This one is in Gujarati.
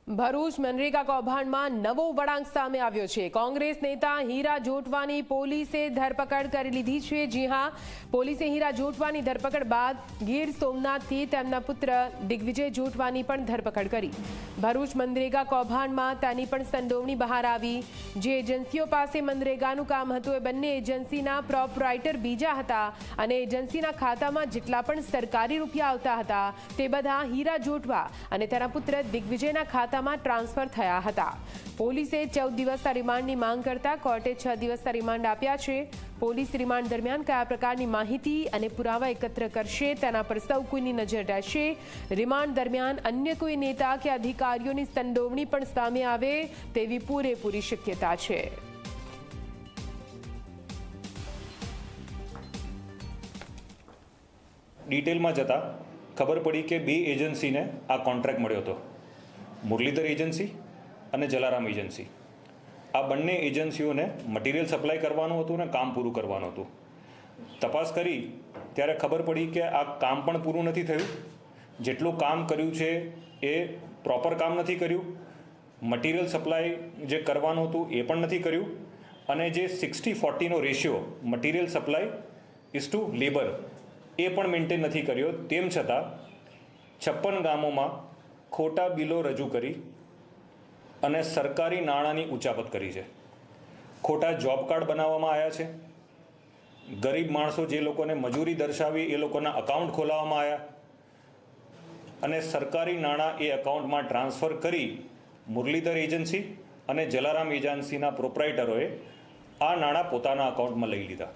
ભરૂચ મનરેગા કૌભાંડમાં નવો વળાંક સામે આવ્યો છે। કોંગ્રેસ નેતા હીરા જોટવાની પોલીસે ધરપકડ કરી લીધી છે। જી હા, પોલીસે હીરા જોટવાની ધરપકડ બાદ ગીર સોમનાથથી તેમના પુત્ર દિગ્વિજય જોટવાની પણ ધરપકડ કરી। ભરૂચ મનરેગા કૌભાંડમાં તેની પણ સંડોવણી બહાર આવી। જે એજન્સીઓ પાસે મનરેગાનું કામ હતું એ બંને એજન્સીના પ્રોપરાઇટર બીજા હતા અને એજન્સીના ખાતામાં જેટલા પણ સરકારી રૂપિયા આવતા હતા તે બધા હીરા જોટવા અને તેના પુત્ર દિગ્વિજયના ખાતા ટ્રાન્સફર થયા હતા। પોલીસે 14 દિવસના રિમાન્ડની માંગ કરતા કોર્ટે 6 દિવસના રિમાન્ડ આપ્યા છે। પોલીસ રિમાન્ડ દરમિયાન કયા પ્રકારની માહિતી અને પુરાવા એકત્ર કરશે તેના પર સૌ કોઈની નજર રહેશે। રિમાન્ડ દરમિયાન અન્ય કોઈ નેતા કે અધિકારીઓની સંડોવણી પણ સામે આવે તેવી પૂરેપૂરી શક્યતા છે। ડિટેલમાં જતા ખબર પડી કે બે એજન્સીને આ કોન્ટ્રાક્ટ મળ્યો હતો, મુરલીધર એજન્સી અને જલારામ એજન્સી। આ બંને એજન્સીઓને મટીરિયલ સપ્લાય કરવાનું હતું અને કામ પૂરું કરવાનું હતું। તપાસ કરી ત્યારે ખબર પડી કે આ કામ પણ પૂરું નથી થયું, જેટલું કામ કર્યું છે એ પ્રોપર કામ નથી કર્યું, મટીરિયલ સપ્લાય જે કરવાનું હતું એ પણ નથી કર્યું અને જે 60-40નો ratio material supply is to labour એ પણ મેન્ટેન નથી કર્યો। તેમ છતાં 56 ગામોમાં ખોટા બિલો રજૂ કરી અને સરકારી નાણાંની ઉચાપત કરી છે। ખોટા જોબ કાર્ડ બનાવવામાં આવ્યા છે, ગરીબ માણસો જે લોકોને મજૂરી દર્શાવી એ લોકોના અકાઉન્ટ ખોલાવવામાં આવ્યા અને સરકારી નાણાં એ એકાઉન્ટમાં ટ્રાન્સફર કરી મુરલીધર એજન્સી અને જલારામ એજન્સીના પ્રોપરાઇટરોએ આ નાણાં પોતાના અકાઉન્ટમાં લઈ લીધા।